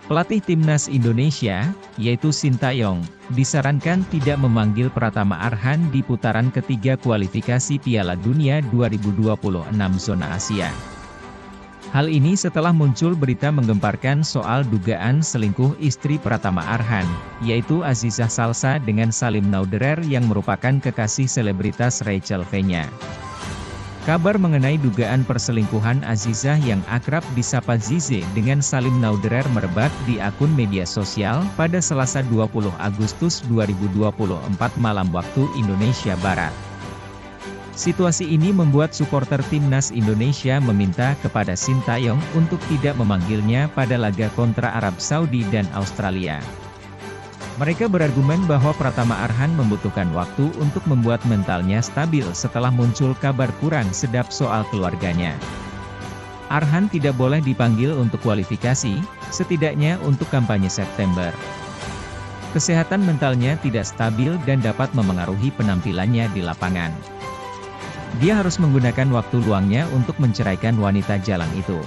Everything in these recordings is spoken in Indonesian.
Pelatih timnas Indonesia, yaitu Sintayong, disarankan tidak memanggil Pratama Arhan di putaran ketiga kualifikasi Piala Dunia 2026 zona Asia. Hal ini setelah muncul berita menggemparkan soal dugaan selingkuh istri Pratama Arhan, yaitu Azizah Salsa dengan Salim Nauderer yang merupakan kekasih selebritas Rachel Fenya. Kabar mengenai dugaan perselingkuhan Azizah yang akrab disapa Zize dengan Salim Nauderer merebak di akun media sosial pada Selasa 20 Agustus 2024 malam waktu Indonesia Barat. Situasi ini membuat supporter timnas Indonesia meminta kepada Sintayong untuk tidak memanggilnya pada laga kontra Arab Saudi dan Australia. Mereka berargumen bahwa Pratama Arhan membutuhkan waktu untuk membuat mentalnya stabil setelah muncul kabar kurang sedap soal keluarganya. Arhan tidak boleh dipanggil untuk kualifikasi, setidaknya untuk kampanye September. Kesehatan mentalnya tidak stabil dan dapat memengaruhi penampilannya di lapangan. Dia harus menggunakan waktu luangnya untuk menceraikan wanita jalan itu.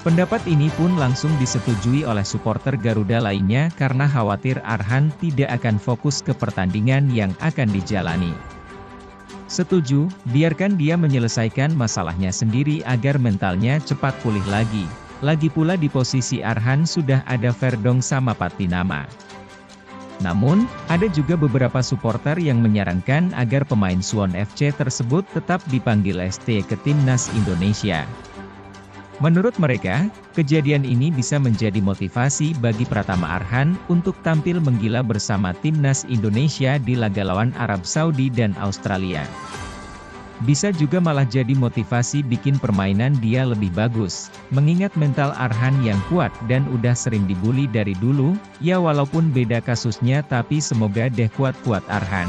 Pendapat ini pun langsung disetujui oleh supporter Garuda lainnya karena khawatir Arhan tidak akan fokus ke pertandingan yang akan dijalani. Setuju, biarkan dia menyelesaikan masalahnya sendiri agar mentalnya cepat pulih lagi. Lagi pula di posisi Arhan sudah ada Verdong sama Patinama. Namun, ada juga beberapa supporter yang menyarankan agar pemain Suwon FC tersebut tetap dipanggil ST ke timnas Indonesia. Menurut mereka, kejadian ini bisa menjadi motivasi bagi Pratama Arhan untuk tampil menggila bersama timnas Indonesia di laga lawan Arab Saudi dan Australia. Bisa juga malah jadi motivasi bikin permainan dia lebih bagus, mengingat mental Arhan yang kuat dan udah sering dibully dari dulu, ya walaupun beda kasusnya tapi semoga deh kuat-kuat Arhan.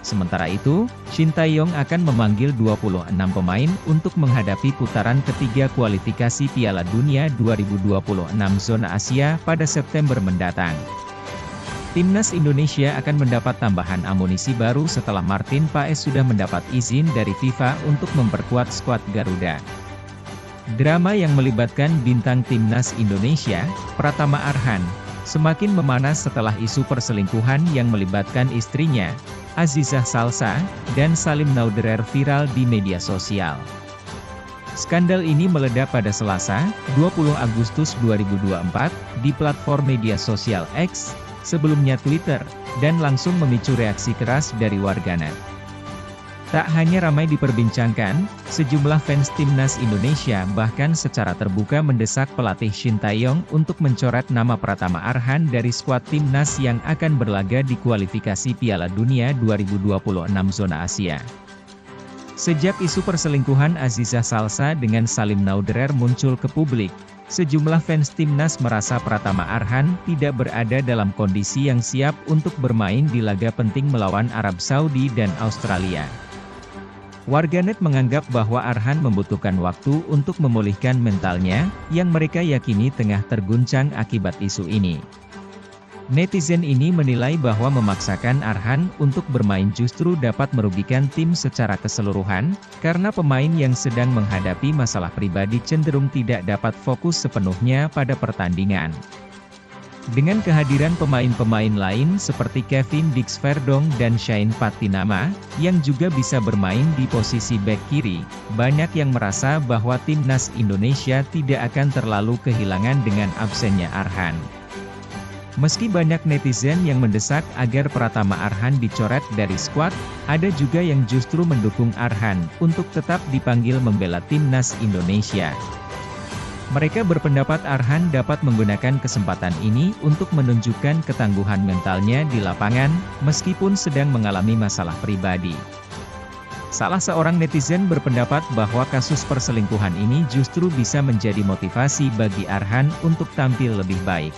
Sementara itu, Sintayong akan memanggil 26 pemain untuk menghadapi putaran ketiga kualifikasi Piala Dunia 2026 zona Asia pada September mendatang. Timnas Indonesia akan mendapat tambahan amunisi baru setelah Martin Paes sudah mendapat izin dari FIFA untuk memperkuat skuad Garuda. Drama yang melibatkan bintang timnas Indonesia, Pratama Arhan, semakin memanas setelah isu perselingkuhan yang melibatkan istrinya, Azizah Salsa, dan Salim Nauderer viral di media sosial. Skandal ini meledak pada Selasa, 20 Agustus 2024, di platform media sosial X, sebelumnya Twitter, dan langsung memicu reaksi keras dari warganet. Tak hanya ramai diperbincangkan, sejumlah fans timnas Indonesia bahkan secara terbuka mendesak pelatih Sintayong untuk mencoret nama Pratama Arhan dari skuad timnas yang akan berlaga di kualifikasi Piala Dunia 2026 zona Asia. Sejak isu perselingkuhan Azizah Salsa dengan Salim Nauderer muncul ke publik, sejumlah fans timnas merasa Pratama Arhan tidak berada dalam kondisi yang siap untuk bermain di laga penting melawan Arab Saudi dan Australia. Warganet menganggap bahwa Arhan membutuhkan waktu untuk memulihkan mentalnya, yang mereka yakini tengah terguncang akibat isu ini. Netizen ini menilai bahwa memaksakan Arhan untuk bermain justru dapat merugikan tim secara keseluruhan, karena pemain yang sedang menghadapi masalah pribadi cenderung tidak dapat fokus sepenuhnya pada pertandingan. Dengan kehadiran pemain-pemain lain seperti Kevin Dix Verdong dan Shane Patinama, yang juga bisa bermain di posisi bek kiri, banyak yang merasa bahwa timnas Indonesia tidak akan terlalu kehilangan dengan absennya Arhan. Meski banyak netizen yang mendesak agar Pratama Arhan dicoret dari skuad, ada juga yang justru mendukung Arhan untuk tetap dipanggil membela timnas Indonesia. Mereka berpendapat Arhan dapat menggunakan kesempatan ini untuk menunjukkan ketangguhan mentalnya di lapangan, meskipun sedang mengalami masalah pribadi. Salah seorang netizen berpendapat bahwa kasus perselingkuhan ini justru bisa menjadi motivasi bagi Arhan untuk tampil lebih baik.